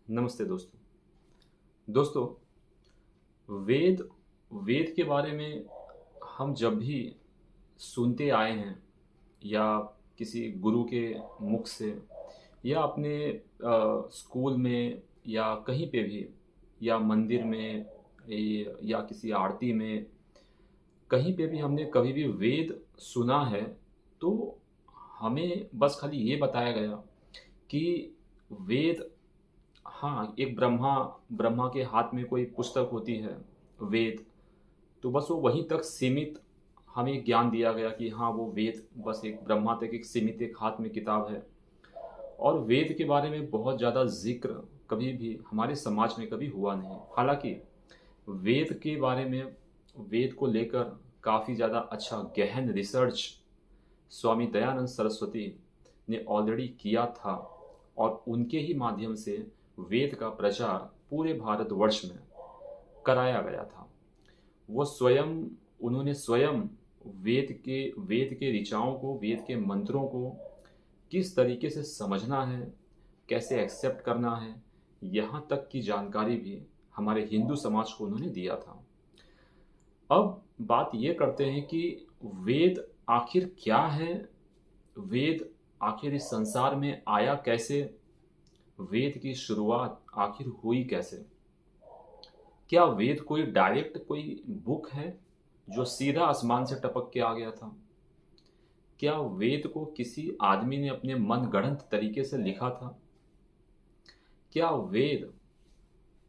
नमस्ते दोस्तों। वेद वेद के बारे में हम जब भी सुनते आए हैं या किसी गुरु के मुख से या अपने स्कूल में या कहीं पे भी या मंदिर में या किसी आरती में कहीं पे भी हमने कभी भी वेद सुना है तो हमें बस खाली ये बताया गया कि वेद, हाँ, एक ब्रह्मा ब्रह्मा के हाथ में कोई पुस्तक होती है वेद। तो बस वो वहीं तक सीमित हमें ज्ञान दिया गया कि हाँ वो वेद बस एक ब्रह्मा तक एक सीमित एक हाथ में किताब है। और वेद के बारे में बहुत ज़्यादा जिक्र कभी भी हमारे समाज में कभी हुआ नहीं। हालांकि वेद के बारे में, वेद को लेकर काफ़ी ज़्यादा अच्छा गहन रिसर्च स्वामी दयानंद सरस्वती ने ऑलरेडी किया था और उनके ही माध्यम से वेद का प्रचार पूरे भारतवर्ष में कराया गया था। वो स्वयं उन्होंने स्वयं वेद के ऋचाओं को, वेद के मंत्रों को किस तरीके से समझना है, कैसे एक्सेप्ट करना है, यहाँ तक की जानकारी भी हमारे हिंदू समाज को उन्होंने दिया था। अब बात ये करते हैं कि वेद आखिर क्या है, वेद आखिर इस संसार में आया कैसे, वेद की शुरुआत आखिर हुई कैसे। क्या वेद कोई डायरेक्ट कोई बुक है जो सीधा आसमान से टपक के आ गया था? क्या वेद को किसी आदमी ने अपने मन गढ़ंत तरीके से लिखा था? क्या वेद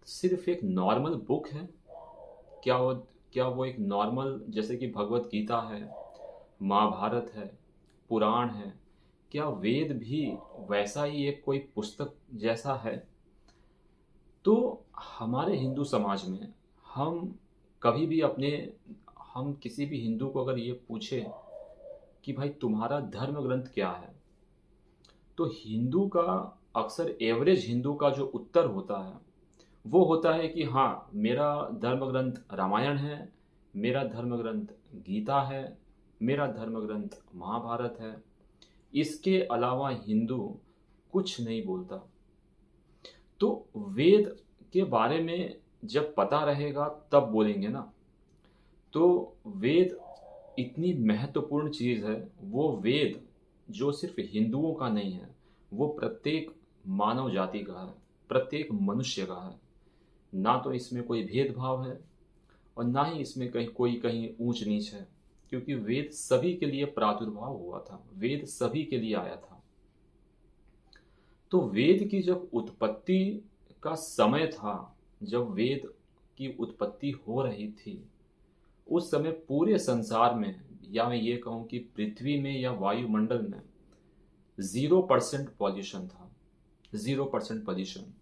सिर्फ एक नॉर्मल बुक है? क्या वो एक नॉर्मल, जैसे कि भगवत गीता है, महाभारत है, पुराण है, क्या वेद भी वैसा ही एक कोई पुस्तक जैसा है? तो हमारे हिंदू समाज में हम किसी भी हिंदू को अगर ये पूछे कि भाई तुम्हारा धर्म ग्रंथ क्या है, तो हिंदू का अक्सर एवरेज हिंदू का जो उत्तर होता है वो होता है कि हाँ, मेरा धर्म ग्रंथ रामायण है, मेरा धर्म ग्रंथ गीता है, मेरा धर्म ग्रंथ महाभारत है, इसके अलावा हिंदू कुछ नहीं बोलता। तो वेद के बारे में जब पता रहेगा तब बोलेंगे ना। तो वेद इतनी महत्वपूर्ण चीज़ है, वो वेद जो सिर्फ हिंदुओं का नहीं है, वो प्रत्येक मानव जाति का है, प्रत्येक मनुष्य का है। ना तो इसमें कोई भेदभाव है और ना ही इसमें कहीं ऊंच नीच है, क्योंकि वेद सभी के लिए प्रादुर्भाव हुआ था, वेद सभी के लिए आया था। तो वेद की जब उत्पत्ति का समय था, जब वेद की उत्पत्ति हो रही थी, उस समय पूरे संसार में, या मैं ये कहूँ कि पृथ्वी में या वायुमंडल में 0% पॉल्यूशन था। 0% पॉल्यूशन,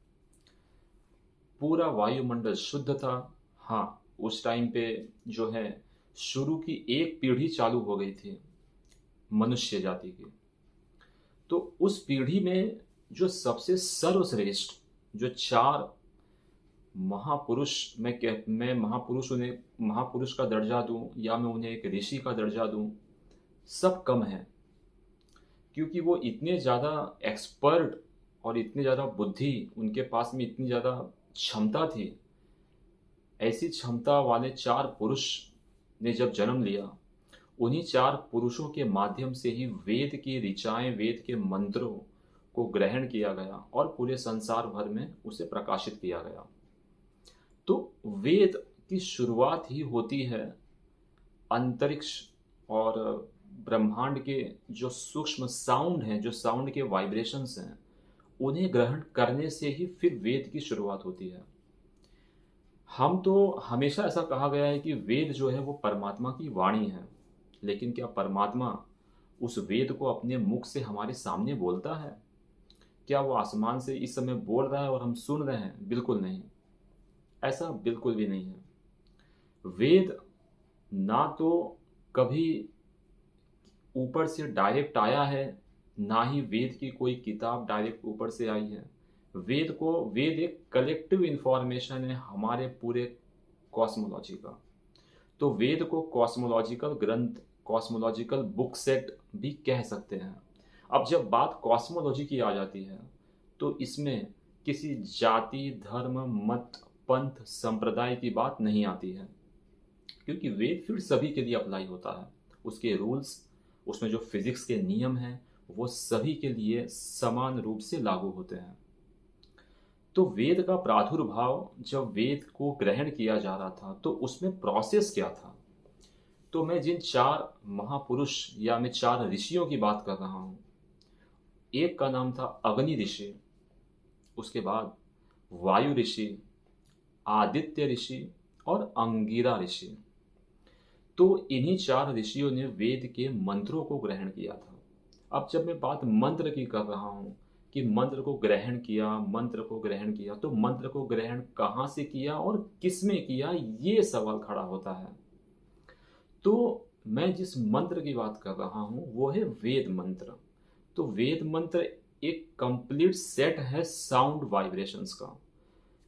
पूरा वायुमंडल शुद्ध था। हाँ, उस टाइम पे जो है शुरू की एक पीढ़ी चालू हो गई थी मनुष्य जाति की। तो उस पीढ़ी में जो सबसे सर्वश्रेष्ठ जो 4 महापुरुष, मैं महापुरुष का दर्जा दूं या मैं उन्हें एक ऋषि का दर्जा दूं, सब कम है। क्योंकि वो इतने ज़्यादा एक्सपर्ट और इतने ज़्यादा बुद्धि, उनके पास में इतनी ज़्यादा क्षमता थी। ऐसी क्षमता वाले 4 पुरुष ने जब जन्म लिया, उन्हीं 4 पुरुषों के माध्यम से ही वेद की ऋचाएं, वेद के मंत्रों को ग्रहण किया गया और पूरे संसार भर में उसे प्रकाशित किया गया। तो वेद की शुरुआत ही होती है अंतरिक्ष और ब्रह्मांड के जो सूक्ष्म साउंड हैं, जो साउंड के वाइब्रेशंस हैं, उन्हें ग्रहण करने से ही फिर वेद की शुरुआत होती है। हम तो हमेशा ऐसा कहा गया है कि वेद जो है वो परमात्मा की वाणी है, लेकिन क्या परमात्मा उस वेद को अपने मुख से हमारे सामने बोलता है? क्या वो आसमान से इस समय बोल रहा है और हम सुन रहे हैं? बिल्कुल नहीं, ऐसा बिल्कुल भी नहीं है। वेद ना तो कभी ऊपर से डायरेक्ट आया है, ना ही वेद की कोई किताब डायरेक्ट ऊपर से आई है। वेद एक कलेक्टिव इंफॉर्मेशन है हमारे पूरे कॉस्मोलॉजी का। तो वेद को कॉस्मोलॉजिकल ग्रंथ, कॉस्मोलॉजिकल बुक सेट भी कह सकते हैं। अब जब बात कॉस्मोलॉजी की आ जाती है तो इसमें किसी जाति, धर्म, मत, पंथ, संप्रदाय की बात नहीं आती है, क्योंकि वेद फिर सभी के लिए अप्लाई होता है। उसके रूल्स, उसमें जो फिजिक्स के नियम हैं, वो सभी के लिए समान रूप से लागू होते हैं। तो वेद का प्रादुर्भाव, जब वेद को ग्रहण किया जा रहा था, तो उसमें प्रोसेस क्या था? तो मैं जिन चार महापुरुष या मैं चार ऋषियों की बात कर रहा हूँ, एक का नाम था अग्नि ऋषि, उसके बाद वायु ऋषि, आदित्य ऋषि और अंगिरा ऋषि। तो इन्हीं चार ऋषियों ने वेद के मंत्रों को ग्रहण किया था। अब जब मैं बात मंत्र की कर रहा हूँ कि मंत्र को ग्रहण किया, मंत्र को ग्रहण किया, तो मंत्र को ग्रहण कहाँ से किया और किस में किया, ये सवाल खड़ा होता है। तो मैं जिस मंत्र की बात कर रहा हूँ वो है वेद मंत्र। तो वेद मंत्र एक कंप्लीट सेट है साउंड वाइब्रेशंस का।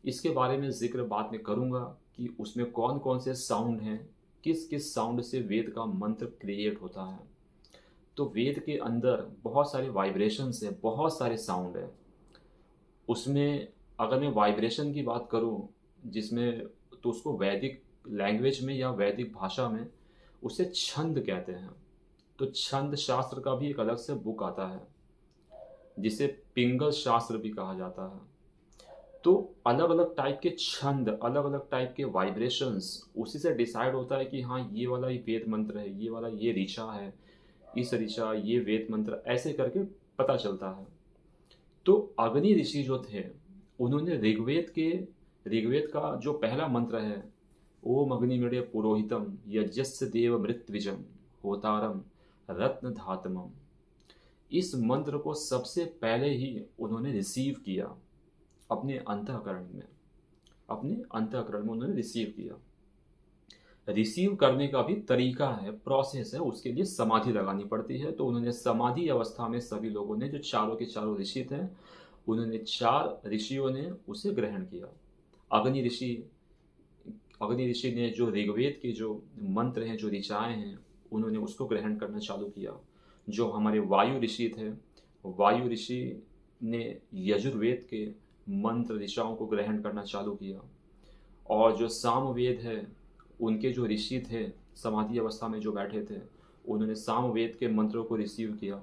इसके बारे में जिक्र बाद में करूँगा कि उसमें कौन कौन से साउंड हैं, किस किस साउंड से वेद का मंत्र क्रिएट होता है। तो वेद के अंदर बहुत सारे वाइब्रेशंस हैं, बहुत सारे साउंड हैं। उसमें अगर मैं वाइब्रेशन की बात करूं, जिसमें, तो उसको वैदिक लैंग्वेज में या वैदिक भाषा में उसे छंद कहते हैं। तो छंद शास्त्र का भी एक अलग से बुक आता है जिसे पिंगल शास्त्र भी कहा जाता है। तो अलग अलग टाइप के छंद, अलग अलग टाइप के वाइब्रेशंस, उसी से डिसाइड होता है कि हाँ ये वाला ये वेद मंत्र है, ये वाला ये ऋचा है, इस ऋचा ये वेद मंत्र, ऐसे करके पता चलता है। तो अग्नि ऋषि जो थे, उन्होंने ऋग्वेद का जो पहला मंत्र है, ओम अग्निमीडे पुरोहितम यज्ञस्य देव मृत्विजम होतारम रत्न धातमम, इस मंत्र को सबसे पहले ही उन्होंने रिसीव किया अपने अंतःकरण में, उन्होंने रिसीव किया। रिसीव करने का भी तरीका है, प्रोसेस है, उसके लिए समाधि लगानी पड़ती है। तो उन्होंने समाधि अवस्था में सभी लोगों ने, जो चारों के चारों ऋषि थे, उन्होंने चार ऋषियों ने उसे ग्रहण किया। अग्नि ऋषि ने जो ऋग्वेद के जो मंत्र हैं, जो ऋचाएँ हैं, उन्होंने उसको ग्रहण करना चालू किया। जो हमारे वायु ऋषि थे, वायु ऋषि ने यजुर्वेद के मंत्र ऋचाओं को ग्रहण करना चालू किया। और जो सामवेद है, उनके जो ऋषि थे समाधि अवस्था में जो बैठे थे, उन्होंने सामवेद के मंत्रों को रिसीव किया।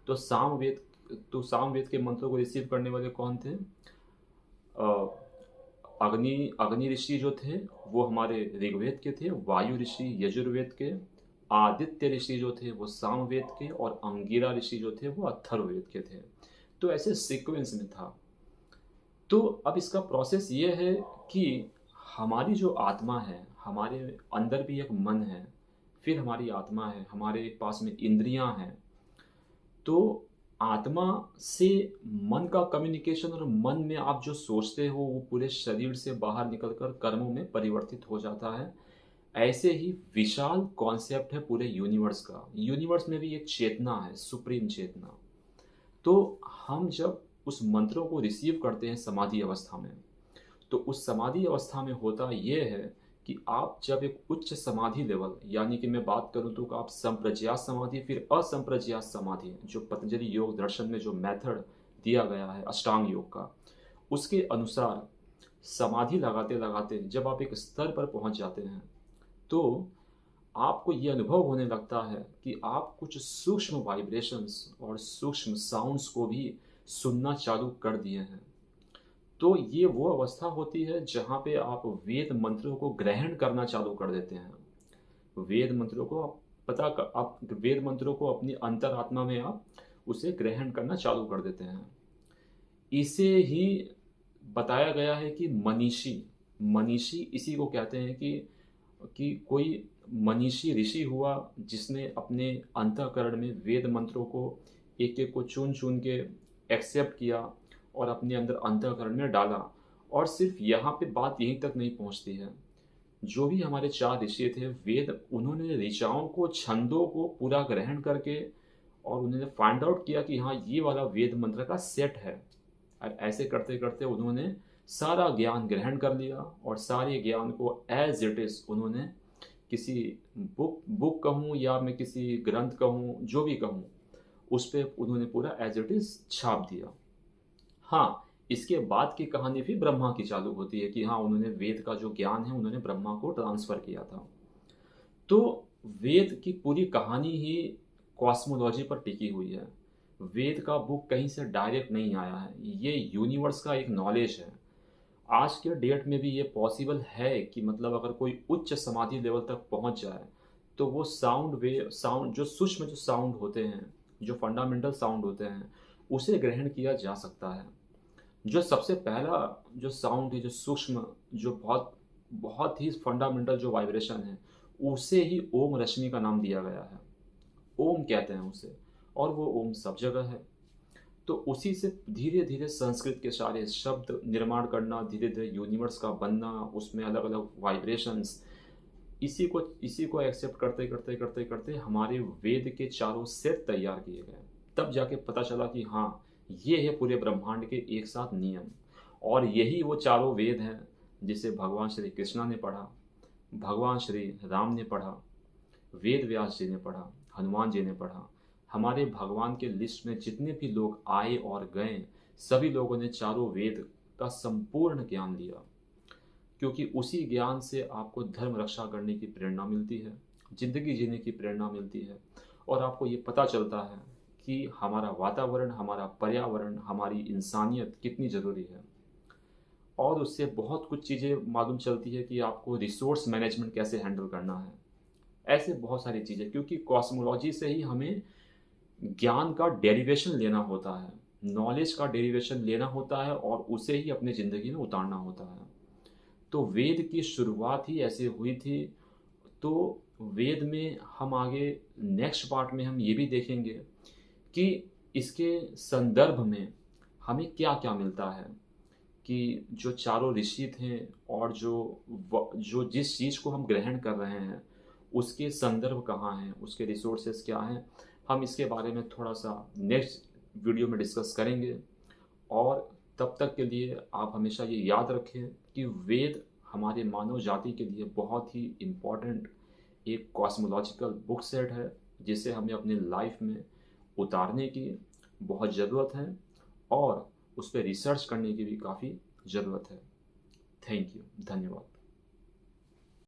तो सामवेद के मंत्रों को रिसीव करने वाले कौन थे? अग्नि ऋषि जो थे वो हमारे ऋग्वेद के थे, वायु ऋषि यजुर्वेद के, आदित्य ऋषि जो थे वो सामवेद के, और अंगिरा ऋषि जो थे वो अथर्ववेद के थे। तो ऐसे सीक्वेंस में था। तो अब इसका प्रोसेस ये है कि हमारी जो आत्मा है, हमारे अंदर भी एक मन है, फिर हमारी आत्मा है, हमारे पास में इंद्रियां हैं। तो आत्मा से मन का कम्युनिकेशन, और मन में आप जो सोचते हो वो पूरे शरीर से बाहर निकलकर कर्मों में परिवर्तित हो जाता है। ऐसे ही विशाल कॉन्सेप्ट है पूरे यूनिवर्स का। यूनिवर्स में भी एक चेतना है, सुप्रीम चेतना। तो हम जब उस मंत्रों को रिसीव करते हैं समाधि अवस्था में, तो उस समाधि अवस्था में होता ये है कि आप जब एक उच्च समाधि लेवल, यानी कि मैं बात करूं तो आप संप्रज्ञात समाधि, फिर असंप्रज्ञात समाधि, जो पतंजलि योग दर्शन में जो मेथड दिया गया है अष्टांग योग का, उसके अनुसार समाधि लगाते लगाते जब आप एक स्तर पर पहुंच जाते हैं, तो आपको ये अनुभव होने लगता है कि आप कुछ सूक्ष्म वाइब्रेशंस और सूक्ष्म साउंड्स को भी सुनना चालू कर दिए हैं। तो ये वो अवस्था होती है जहाँ पे आप वेद मंत्रों को ग्रहण करना चालू कर देते हैं। वेद मंत्रों को आप वेद मंत्रों को अपनी अंतरात्मा में आप उसे ग्रहण करना चालू कर देते हैं। इसे ही बताया गया है कि मनीषी इसी को कहते हैं कि कोई मनीषी ऋषि हुआ जिसने अपने अंतःकरण में वेद मंत्रों को एक एक को चुन चुन के एक्सेप्ट किया और अपने अंदर अंतःकरण में डाला। और सिर्फ यहाँ पे बात यहीं तक नहीं पहुँचती है। जो भी हमारे चार ऋषि थे, उन्होंने ऋचाओं को, छंदों को पूरा ग्रहण करके, और उन्होंने फाइंड आउट किया कि हाँ ये वाला वेद मंत्र का सेट है। और ऐसे करते करते उन्होंने सारा ज्ञान ग्रहण कर लिया, और सारे ज्ञान को एज इट इज उन्होंने किसी बुक कहूँ या मैं किसी ग्रंथ कहूँ, जो भी कहूँ, उस पर उन्होंने पूरा एज इट इज छाप दिया। हाँ, इसके बाद की कहानी फिर ब्रह्मा की चालू होती है कि हाँ, उन्होंने वेद का जो ज्ञान है उन्होंने ब्रह्मा को ट्रांसफ़र किया था। तो वेद की पूरी कहानी ही कॉस्मोलॉजी पर टिकी हुई है। वेद का बुक कहीं से डायरेक्ट नहीं आया है, ये यूनिवर्स का एक नॉलेज है। आज के डेट में भी ये पॉसिबल है कि मतलब अगर कोई उच्च समाधि लेवल तक पहुंच जाए तो वो साउंड जो सूक्ष्म जो साउंड होते हैं, जो फंडामेंटल साउंड होते हैं, उसे ग्रहण किया जा सकता है। जो सबसे पहला जो साउंड है, जो सूक्ष्म, जो बहुत बहुत ही फंडामेंटल जो वाइब्रेशन है, उसे ही ओम रश्मि का नाम दिया गया है। ओम कहते हैं उसे, और वो ओम सब जगह है। तो उसी से धीरे धीरे संस्कृत के सारे शब्द निर्माण करना, धीरे धीरे यूनिवर्स का बनना, उसमें अलग अलग वाइब्रेशंस, इसी को एक्सेप्ट करते करते करते करते हमारे वेद के चारों सेट तैयार किए गए। तब जाके पता चला कि हाँ, ये है पूरे ब्रह्मांड के एक साथ नियम। और यही वो चारों वेद हैं जिसे भगवान श्री कृष्णा ने पढ़ा, भगवान श्री राम ने पढ़ा, वेद व्यास जी ने पढ़ा, हनुमान जी ने पढ़ा। हमारे भगवान के लिस्ट में जितने भी लोग आए और गए, सभी लोगों ने चारों वेद का संपूर्ण ज्ञान लिया, क्योंकि उसी ज्ञान से आपको धर्म रक्षा करने की प्रेरणा मिलती है, जिंदगी जीने की प्रेरणा मिलती है, और आपको ये पता चलता है कि हमारा वातावरण, हमारा पर्यावरण, हमारी इंसानियत कितनी ज़रूरी है। और उससे बहुत कुछ चीज़ें मालूम चलती है कि आपको रिसोर्स मैनेजमेंट कैसे हैंडल करना है। ऐसे बहुत सारी चीज़ें, क्योंकि कॉस्मोलॉजी से ही हमें ज्ञान का डेरिवेशन लेना होता है, नॉलेज का डेरिवेशन लेना होता है, और उसे ही अपनी ज़िंदगी में उतारना होता है। तो वेद की शुरुआत ही ऐसे हुई थी। तो वेद में हम आगे नेक्स्ट पार्ट में हम ये भी देखेंगे कि इसके संदर्भ में हमें क्या क्या मिलता है, कि जो चारों ऋषि थे और जो जिस चीज़ को हम ग्रहण कर रहे हैं उसके संदर्भ कहाँ हैं, उसके रिसोर्सेज क्या हैं, हम इसके बारे में थोड़ा सा नेक्स्ट वीडियो में डिस्कस करेंगे। और तब तक के लिए आप हमेशा ये याद रखें कि वेद हमारे मानव जाति के लिए बहुत ही इम्पॉर्टेंट एक कॉस्मोलॉजिकल बुक सेट है, जिसे हमें अपनी लाइफ में उतारने की बहुत ज़रूरत है, और उस पर रिसर्च करने की भी काफ़ी ज़रूरत है। थैंक यू, धन्यवाद।